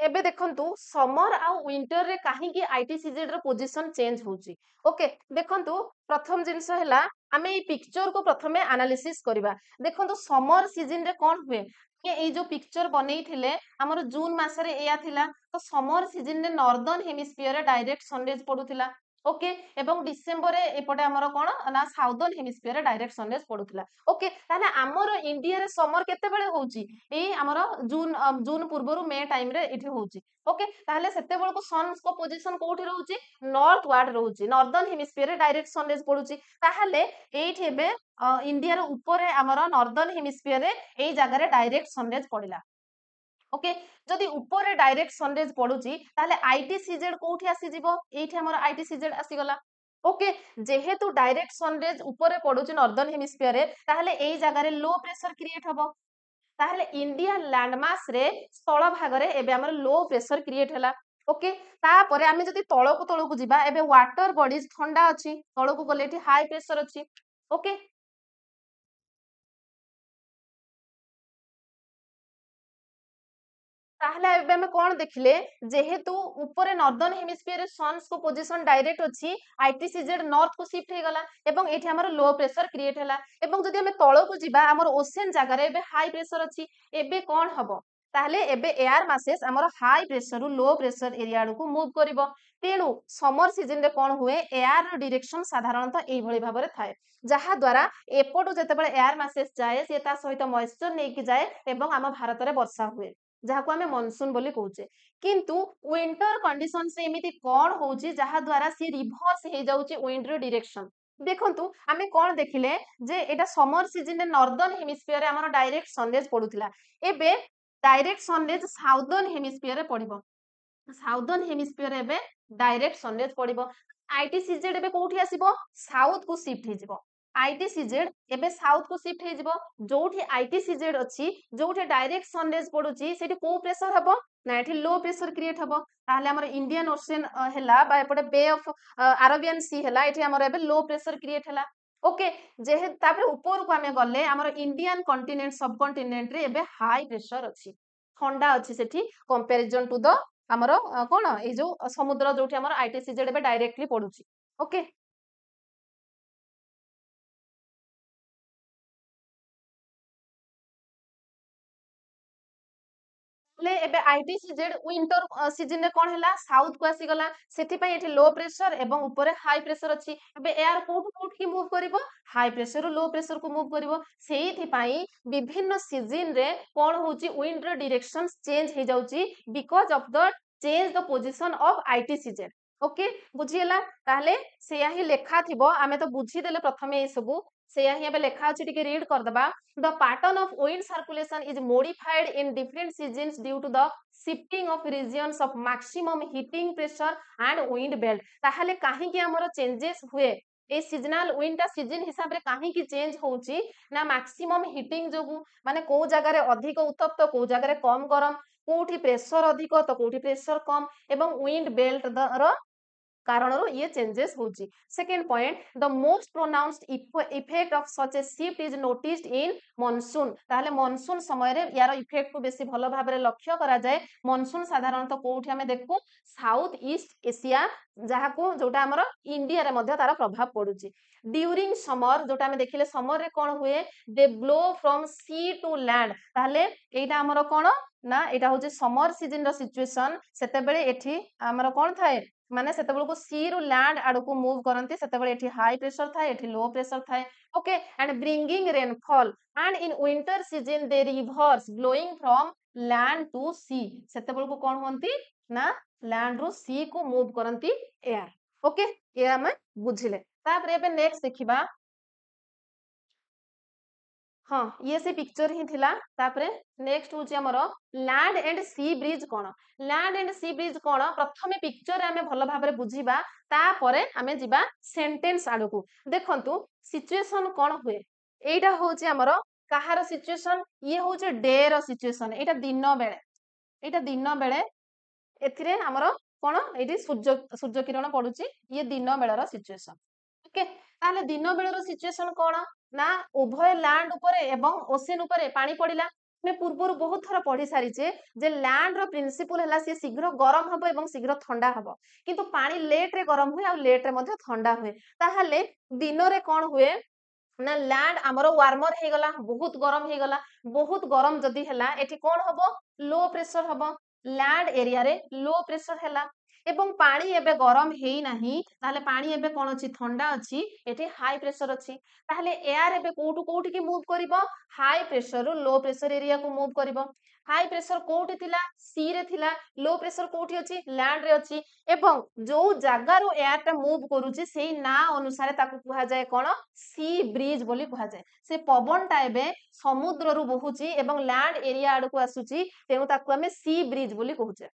एबे देखंतु समर आ विंटर रे काहे की आईटीसीजेड रो पोजीशन चेंज होची ओके देखंतु प्रथम जिंस हैला आमे ई पिक्चर को प्रथमे एनालिसिस करबा देखंतु समर सीजन रे कोन हुए ए जो पिक्चर बनेई थिले हमर जून मास रे एया थिला तो समर सीजन रे नॉर्दर्न हेमिस्फीयर रे डायरेक्ट सनरेज पडुथिला ओके एवं डिसेंबर रे एपटे हमर कोन ना साउदर्न हेमिस्फीयर रे डायरेक्ट सनरेज पडुथिला ओके ताने हमर इंडिया रे समर केते बेले होउची ए हमर जून जून पूर्वरु मे टाइम रे इठी होउची ओके ताहले सेते बेलको सन को पोजीशन कोठी रहउची नॉर्थ वार्ड रहउची नॉर्दर्न हेमिस्फीयर रे डायरेक्ट सनरेज पडुची ताहले एठी एबे इंडिया रो ऊपर हमर नॉर्दर्न हेमिस्फीयर रे एई जगह रे डायरेक्ट सनरेज पडिला ओके जदि ऊपर डायरेक्ट सनरेज पडुची ताहले आईटीसीजेड कोठी आसी जिवो एठी हमर आईटीसीजेड आसी गला ओके जेहेतु डायरेक्ट सनरेज ऊपर पडुची नॉर्दर्न हेमिस्फीयर रे ताहले एई जगह रे लो प्रेशर क्रिएट हबो ताहले इंडिया लैंडमास रे स्थल भाग रे एबे हमर लो प्रेशर क्रिएट हला ओके तापरे आमे जदि तळकु जिबा एबे वाटर बॉडीज ठंडा अछि तळकु गले एठी हाई प्रेशर अछि ओके ताहले एबे हमें कोन देखिले जेहेतु ऊपर नॉर्दर्न हेमिस्फीयर रे सन्स को पोजीशन डायरेक्ट अछि आईटीसीजेड नॉर्थ को शिफ्ट हे गला एवं एठी हमर लो प्रेशर क्रिएट हला एवं जदि हमें तळकु जिबा हमर ओशन जगह रे एबे हाई प्रेशर अछि एबे कोन हबो ताहले एबे एयर मासेस हमर हाई प्रेशर रु लो प्रेशर एरिया को मूव करिवो तेनु समर सीजन रे कोन हुए एयर रो डायरेक्शन साधारणतः एई भली भाबरे थाए जहा द्वारा एपटु जते बेले एयर मासेस जाए से ता सहित मॉइस्चर नेकी जाए एवं हम भारत रे वर्षा हुए जहा को हमें मानसून बोली कहूचे किंतु विंटर कंडीशन से एमिति कोन होउची जहा द्वारा सी रिवर्स हे जाउची विंड रो डायरेक्शन देखंतु आमे कोन देखिले जे एटा समर सीजन रे नॉर्दर्न हेमिस्फीयर रे हमर डायरेक्ट सनरेज पडुथिला एबे डायरेक्ट सनरेज साउदर्न हेमिस्फीयर रे पडिबो साउदर्न हेमिस्फीयर रे एबे डायरेक्ट सनरेज पडिबो आईटीसीजेड एबे कोठी आसीबो साउथ को शिफ्ट हे जिवो आईटीसीजेड एबे साउथ को शिफ्ट हे जिवो जोठी आईटीसीजेड अछि जोठी डायरेक्ट सनरेज पडुची सेठी को प्रेशर हबो ना एठी लो प्रेशर क्रिएट हबो ताहले हमर इंडियन ओशन हैला बा एपटे बे ऑफ अरेबियन सी हैला एठी हमर एबे लो प्रेशर क्रिएट हैला ओके जेहे तापर ऊपर को हमें गले हमर इंडियन कॉन्टिनेंट सब कॉन्टिनेंट रे एबे हाई प्रेशर अछि ठंडा अछि सेठी कंपैरिजन टू द ଆମର कौन ये जो समुद्र जो आईटीसीजेड डायरेक्टली पड़ुची ओके एबे आईटीसीजेड विंटर सीजन रे कोन हैला साउथ को आसी गला सेति पई एठी लो प्रेशर एवं ऊपर हाई प्रेशर अछि एबे एयर कोठ कोठ की मूव करिवो हाई प्रेशर रो लो प्रेशर को मूव करिवो सेहि पई विभिन्न सीजन रे कोन होची विंड रो डायरेक्शन चेंज हे जाउची because of the change the position of ITCZ okay बुझियला ताहले सेया ही लेखा थिबो आमे तो बुझी देले प्रथमे ए सबु सेया ही एबे लेखा अछि टिके रीड कर दबा the pattern of wind circulation is modified in different seasons due to the shifting of regions of maximum heating pressure and wind belt ताहले काहे कि हमरो चेंजेस हुए ए सीजनल विंड ता सीजन हिसाब रे काहे कि चेंज होउची ना मैक्सिमम हीटिंग जोगु माने को जगह रे अधिक उत्तप्त को जगह रे कम गरम कोठी प्रेशर अधिक तो कोठी प्रेशर कम एवं विंड बेल्ट रो कारण ये चेंजेस होची second point the most pronounced effect of such A shift is noticed in monsoon ताहले मॉनसून समय रे यार इफेक्ट को बेसी भलो भाबरे लक्ष्य करा जाय मॉनसून साधारणतः कोठी हमें देखू साउथ ईस्ट एशिया जहा को जोटा हमर इंडिया रे मध्ये तार प्रभाव पडुची ड्यूरिंग समर जोटा हमें देखिले समर रे कोन हुए they blow from sea to land ताहले एटा हमर कोन ना एटा होचे समर सीजन रो सिचुएशन सेते बेले एठी हमर कोन थाए माने सेते को सी रु लैंड आड़ को मूव करंती सेते एठी हाई प्रेशर थाए एठी लो प्रेशर थाए okay and bringing rainfall and in winter season they reverse blowing from land to sea सेते को कोन होंती ना लैंड रु सी को मूव करंती एयर ओके ये हम बुझिले तापर एबे नेक्स्ट देखिबा हाँ ये से पिक्चर ही थिला तापरे नेक्स्ट होची हमरो लैंड एंड सी ब्रिज कोन लैंड एंड सी ब्रिज कोन प्रथमे पिक्चर रे हमें भलो भाबरे बुझिबा तापरे हमें जिबा सेंटेंस आडकू देखंतु सिचुएशन कोन हुए एटा होची हमरो कहार सिचुएशन ये होची डे रो सिचुएशन एटा दिन बेले एथिरे हमरो कोन एठी सूर्य सूर्य किरण पडुची ये दिन बेलर सिचुएशन ओके ताले दिन बेलर सिचुएशन कोन ना उभय लैंड ऊपर एवं ओशन ऊपर पानी पड़िला मैं पूर्व बहुत थर पढ़ी सारी जे लैंड रो प्रिंसिपल हैला से शीघ्र गरम हबो एवं शीघ्र ठंडा हबो किंतु पानी लेट रे गरम हुए आ लेट रे मध्ये ठंडा हुए ताहले दिन रे कोन हुए ना लैंड हमरो वार्मर हे गला बहुत गरम जदी हैला एठी कोन हबो लो प्रेशर हबो लैंड एरिया रे लो प्रेशर हैला एवं पानी एबे गरम हेई नाही ताहले पानी एबे कोन अछि ठंडा अछि एठी हाई प्रेशर अछि ताहले एयर एबे कोठु कोठी की मूव करिवो हाई प्रेशर रो लो प्रेशर एरिया को मूव करिवो हाई प्रेशर कोठी थिला सी रे थिला लो प्रेशर कोठी अछि लैंड रे अछि एवं जो जागा रो एयर ता मूव करूची सेही ना अनुसार ताकू कुहा जाय कोन सी ब्रिज बोली कुहा जाय से पवन टा एबे समुद्र रु बहुची एवं लैंड एरिया आड़ को आसुची तेनु ताकू हमें सी ब्रिज बोली कहूचे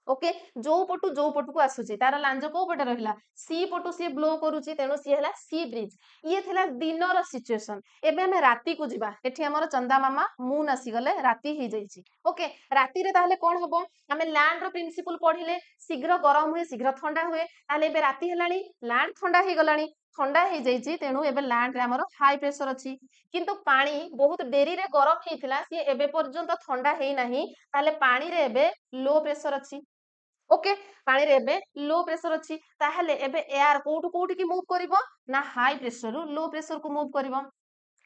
ओके जो पटु को आसुची तार लांज को पटे रहिला सी पटु सी ब्लो करूची तेनु सी हला सी ब्रिज ये थिला दिनर सिचुएशन एबे हमें राती को जिबा एठी हमर चंदा मामा मून आसी गले राती ही जाईची ओके राती रे ताहले कोन हबो हमें लैंड रो प्रिंसिपल पढिले शीघ्र गरम हुए शीघ्र ठंडा हुए ताहले एबे राती हेलानी लैंड ठंडा ही गलानी ठंडा ही जाईची तेनु एबे लैंड रे हमर हाई प्रेशर अछि किंतु पानी बहुत देरी रे गरम हेतिला सी एबे पर्यंत ठंडा हेई नाही ताहले पानी रे एबे लो प्रेशर अछि ओके पानी रे एबे लो प्रेशर अछि ताहले एबे एयर कोठु कोठि की मूव करिवो ना हाई प्रेशर रु लो प्रेशर को मूव करिवो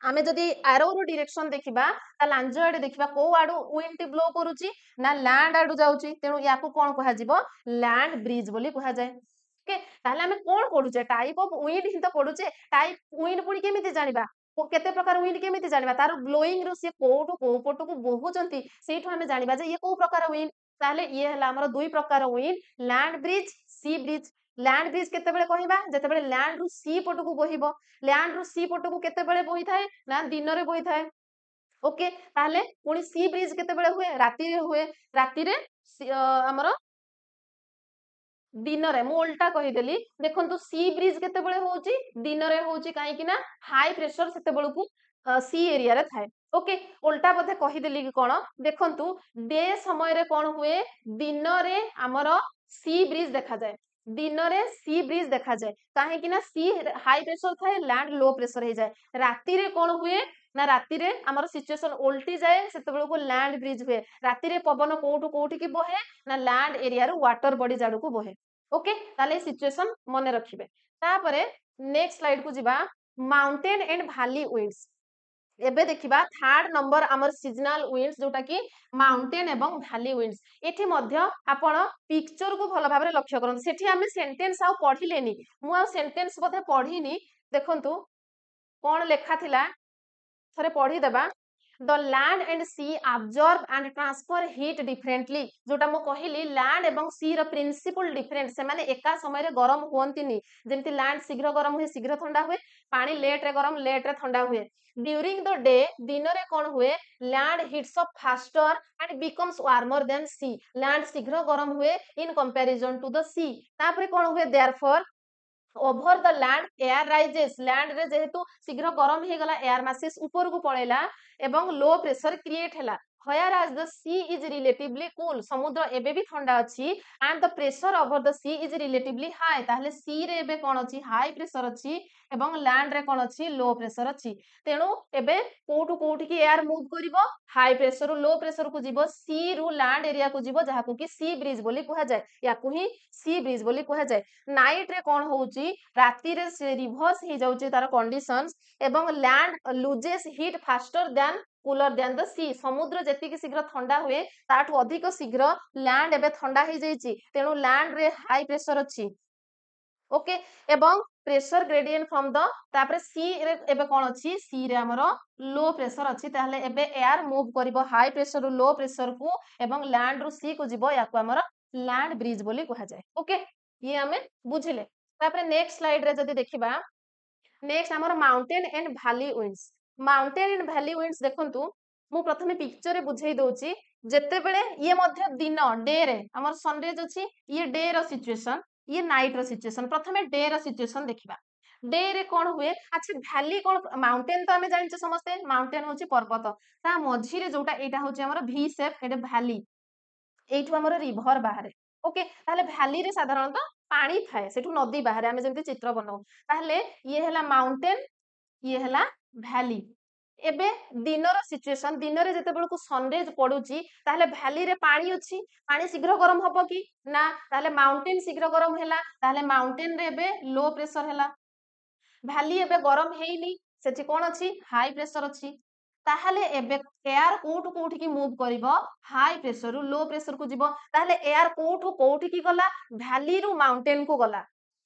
आमे जदी एरो रो डायरेक्शन देखिबा ता लांज आडे देखिबा को आडू विंड ब्लो करूची ना लैंड आडू जाउची तेनु याकू कोन कहा जिवो लैंड ब्रिज बोली कहा जाय ओके ताहले आमे कोन पडुचे टाइप ऑफ विंड ही तो पडुचे टाइप विंड पुणी केमिति जानिबा केते प्रकार विंड केमिति जानिबा तार ब्लोइंग रो से कोठु को पटु को बहुचंती सेठु आमे जानिबा जे ये को प्रकार विंड ताहले ये हला हमर दुई प्रकार विंड लैंड ब्रिज सी ब्रिज लैंड ब्रिज केते बेले कहिबा जते बेले लैंड रु सी पटु को बहिबो लैंड रु सी पटु को केते बेले बही थाए ना दिन रे बही थाए ओके ताहले पुणी सी ब्रिज केते बेले हुए राती रे हमर दिन रे मु उल्टा कहि देली देखंतु सी ब्रिज केते बेले होउची दिन रे होउची काहे कि ना हाई प्रेशर सेते बेलकू सी एरिया रे थाए ओके उल्टा बोधे कहि देली कि कोन देखंतु डे समय रे कोन हुए दिन रे हमर सी ब्रिज देखा जाए दिन रे सी ब्रिज देखा जाए काहे कि ना सी हाई प्रेशर थाए लैंड लो प्रेशर हे जाए राती रे कोन हुए ना राति रे हमर सिचुएशन उल्टी जाए सेते बेलको लैंड ब्रिज हुए राति रे पवन कोठु कोठी की बहे ना लैंड एरिया रो वाटर बॉडी जाडू को बहे ओके ताले सिचुएशन मने रखिबे तापरे नेक्स्ट स्लाइड को जिबा माउंटेन एंड वैली विंड्स एबे देखिबा थर्ड नंबर आमर सीजनल विंड्स जोटा की माउंटेन एवं वैली विंड्स एठी मध्य आपण पिक्चर को भलो भाबरे लक्ष्य करन सेठी हमें सेंटेंस आ पढिलेनी मु आ सेंटेंस बोधे पढिनी देखंतु कोन लेखा थिला थरे पढी देबा the land and sea absorb and transfer heat differently जोटा मु कहिली लैंड एवं सी रो प्रिंसिपल डिफरेंट से माने एका समय रे गरम होंतिनी जेंति लैंड शीघ्र गरम हुए शीघ्र ठंडा हुए पानी लेट रे गरम लेट रे ठंडा हुए ड्यूरिंग द डे दिन रे कोन हुए land heats up faster and becomes warmer than sea land शीघ्र गरम हुए in comparison to the sea तापरे कोन हुए therefore over the land air rises land रे जेहेतु शीघ्र गरम हे गला एयर मासेस ऊपर को पळेला एवं लो प्रेशर क्रिएट हैला where as the sea is relatively cool समुद्र एबे भी ठंडा अछि and the pressure over the sea is relatively high ताहले sea रे एबे कोन अछि हाई प्रेशर अछि एवं लैंड रे कोन अछि लो प्रेशर अछि तेनु एबे कोठु कोठी की एयर मूव करिवो हाई प्रेशर लो प्रेशर को जीवो सी रु लैंड एरिया को जीवो जहा को की सी ब्रिज बोली कुहा जाय या को ही सी ब्रिज बोली कुहा जाय नाइट रे कोन होउची राती रे रिवर्स हे जाउची तार कंडीशंस एवं land loses heat faster than cooler than the sea समुद्र जेति शीघ्र ठंडा हुए ताठू अधिक शीघ्र लैंड एबे ठंडा हे जाईची तेनु लैंड रे हाई प्रेशर अछि ओके एवं प्रेशर ग्रेडियंट फ्रॉम द तापरे सी रे एबे कोन अछि सी रे हमरो लो प्रेशर अछि ताहले एबे एयर मूव करिवो हाई प्रेशर रु लो प्रेशर को एवं लैंड रु सी को जीवो याको हमरो लैंड ब्रिज बोली कहा जाय ओके ये हमें बुझिले तापरे नेक्स्ट स्लाइड रे जदी देखिबा नेक्स्ट हमर mountain and valley winds mountain and valley winds देखंतु मु प्रथमे पिक्चर रे बुझेई दोची जेते बेले ये मध्य दिन डे रे हमर सनराइज अछि ये डे रो सिचुएशन ये नाइट रो सिचुएशन प्रथमे डे रो सिचुएशन देखिबा डे रे कोन हुए अच्छा वैली कोन माउंटेन तो हमें जानिछ समस्ते माउंटेन होची पर्वत ता मझी रे जोटा एटा होची हमर वी शेप एटा वैली एठू हमर रिवर बाहरे ओके ताहले वैली रे साधारणतः पानी थाए सेठू नदी बाहरे हमें जेमति चित्र बनाऊ ताहले ये हला माउंटेन ये हला वैली एबे दिनर सिचुएशन दिन रे जते बेलको सनराइज पडुची ताहले वैली रे पानी अछि पानी शीघ्र गरम हबो कि ना ताहले माउंटेन शीघ्र गरम हैला ताहले माउंटेन रे एबे लो प्रेशर हैला वैली एबे गरम हेइनी सेठी कोन अछि हाई प्रेशर अछि ताहले एबे एयर कोठु कोठी की मूव करिवो हाई प्रेशर रु लो प्रेशर को जीवो ताहले एयर कोठु कोठी की गला वैली रु माउंटेन को गला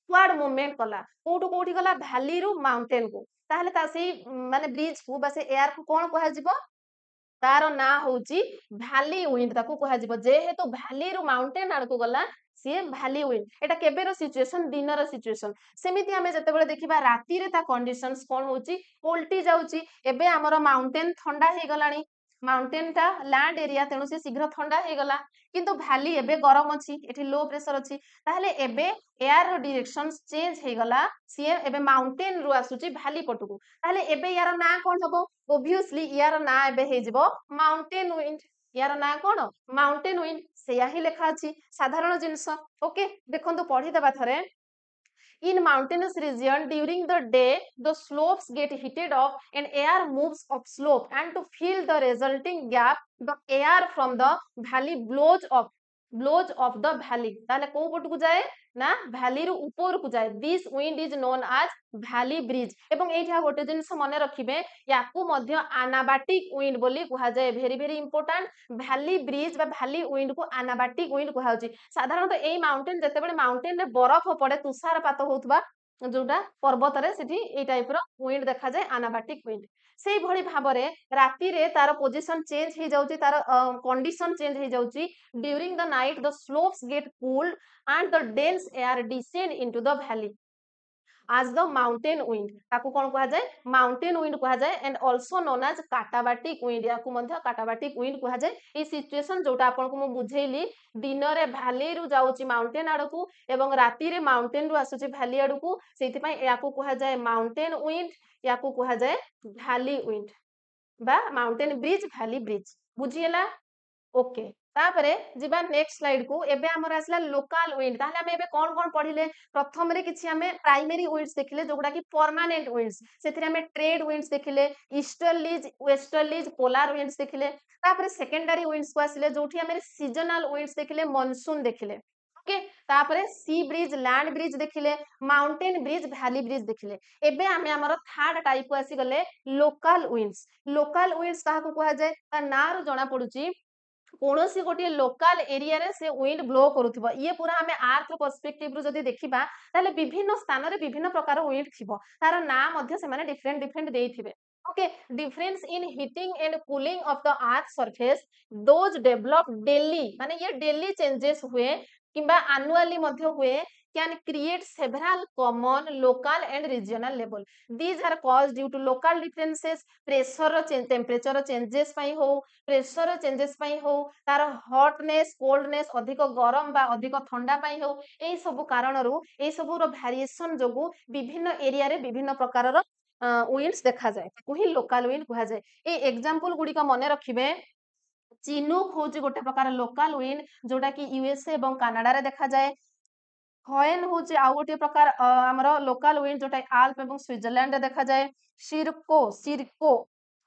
क्वाड मूवमेंट कला कोठु कोठी गला वैली रु माउंटेन को ताहले ता सेही माने ब्रिज को बा से एयर को कोन कहा जीवो तार ना होची वैली विंड ताको कहा जीवो जेहेतु वैली रु माउंटेन आड़ को गला सी वैली विंड एटा केबे रो सिचुएशन दिन रो सिचुएशन सेमिति हमें जते बेले देखिबा राती रे ता कंडीशंस कोन होची उल्टी जाउची एबे हमरो माउंटेन ठंडा हे गलानी माउंटेन ता लैंड एरिया तेनु से शीघ्र ठंडा हे गला किंतु वैली एबे गरम अछि एठी लो प्रेशर अछि ताहले एबे एयर रो डायरेक्शंस चेंज हे गला सी एबे माउंटेन रु आसुची वैली पटुकु ताहले एबे यार ना कोन हबो ऑब्वियसली यार ना एबे हे जिवो माउंटेन विंड यार ना कोन माउंटेन विंड सेया ही लेखा अछि साधारण जिंस ओके देखंतु पढी देबा थरे in mountainous region during the day the slopes get heated up and air moves up slope and to fill the resulting gap the air from the valley blows of the valley ताले को पट को जाए ना valley रो ऊपर को जाए this wind is known as valley breeze एवं एठा गोटे जिंस मने रखिबे याकू मध्य anabatic wind बोली कुहा जाए very very important valley breeze बा valley wind को anabatic wind कुहा होची साधारणतः एई माउंटेन जते बेले माउंटेन रे बरफ पड़े तुषारपात होतबा जोटा पर्वत रे सेठी एई टाइप रो विंड देखा जाए anabatic wind सेई भली भाबरे राती रे तार पोजीशन चेंज हे जाउची तार कंडीशन चेंज हे जाउची during the night the slopes get cooled and the dense air descend into the valley as the mountain wind ताकू कोन कहा जाए माउंटेन विंड कहा जाए and also known as katabatic wind याकू मध्य काटाबाटिक विंड कहा जाए ई सिचुएशन जोटा आपन को मु बुझेइली दिन रे वैली रु जाउची माउंटेन आडकू एवं राती रे माउंटेन रु आसुची वैली आडकू सेति पई याकू कहा जाए माउंटेन विंड याकू कहा जाए वैली विंड बा माउंटेन ब्रिज वैली ब्रिज बुझिएला ओके तापरे जिबा नेक्स्ट स्लाइड को एबे हमर आसला लोकल विंड ताहले हमें एबे कोन पढिले प्रथम रे किछि हमें प्राइमरी विंड्स देखिले जोगुडा कि परमानेंट विंड्स सेथिरे हमें ट्रेड विंड्स देखिले ईस्टर्लीज वेस्टर्लीज पोलार विंड्स देखिले तापरे सेकेंडरी विंड्स को आसिले जोठी हमें सीजनल विंड्स देखिले मानसून देखिले ओके तापरे सी ब्रिज लैंड ब्रिज देखिले माउंटेन ब्रिज वैली ब्रिज देखिले एबे हमें हमर थर्ड टाइप को आसी गले लोकल विंड्स काहा को कहा जाय ता नार जणा पडुची कौनसी गोटे लोकल एरिया रे से विंड ब्लो करूथिबो ये पूरा हमें अर्थ पर्सपेक्टिव रु जदी देखिबा ताले विभिन्न स्थान रे विभिन्न प्रकार विंड थिबो तार ना मध्य से माने डिफरेंट डिफरेंट देइथिबे okay difference in heating and cooling of the earth surface those develop daily माने ये डेली चेंजेस हुए किंबा एनुअली मध्य हुए can create several common local and regional level these are caused due to local differences pressure change temperature changespai ho pressure changes pai हो तार hotness coldness अधिक गरम बा अधिक ठंडा पाई हो एई सब कारण रु एई सब रो वेरिएशन जोगु विभिन्न एरिया रे विभिन्न प्रकार रो विंड्स देखा जाए कोही लोकल विंड कहा जाए ए एग्जांपल गुडी का मने रखिबे चिनुक होची गोटे प्रकार लोकल विंड जोटा कि यूएसए एवं कनाडा रे देखा जाए हॉयन होची आ गोटे प्रकार हमरो लोकल विंड जोटा आल्प एवं स्विट्जरलैंड रे देखा जाए सिरको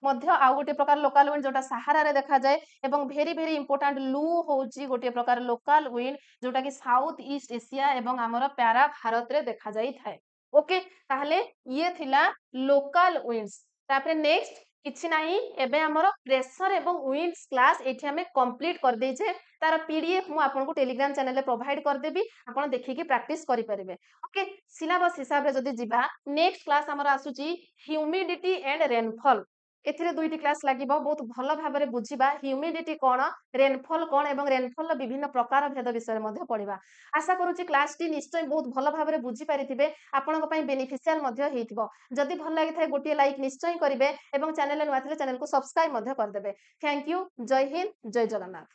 मध्य आ गोटे प्रकार लोकल विंड जोटा सहारा रे देखा जाए एवं वेरी वेरी इंपोर्टेंट लू होची गोटे प्रकार लोकल विंड जोटा कि साउथ ईस्ट एशिया एवं हमरो प्यारा भारत रे देखा जाई थाए ओके ताहले ये थिला लोकल विंड्स तापरे नेक्स्ट किछि नाही एबे हमरो प्रेशर एवं विंड्स क्लास एठी हमें कंप्लीट कर दै छे तार पीडीएफ मु आपन को टेलीग्राम चैनल रे प्रोवाइड कर देबी आपन देखि के प्रैक्टिस करि परिबे ओके सिलेबस हिसाब रे जदी जिबा नेक्स्ट क्लास हमर आसुची ह्यूमिडिटी एंड रेनफॉल एथिरे दुईटी क्लास लागिबो बहुत भलो भाबरे बुझिबा ह्यूमिडिटी कोन रेनफॉल कोन एवं रेनफॉल विभिन्न प्रकार भेद विषय मध्ये पढिबा आशा करूची क्लास टी निश्चय बहुत भलो भाबरे बुझि पारिथिबे आपन को पई बेनिफिशियल मध्ये हेइथिबो जदी भल लागि थाए गोटे लाइक निश्चय करिवे एवं चैनल नुआ थिले चैनल को सब्सक्राइब मध्ये कर देबे थैंक यू जय हिंद जय जगन्नाथ।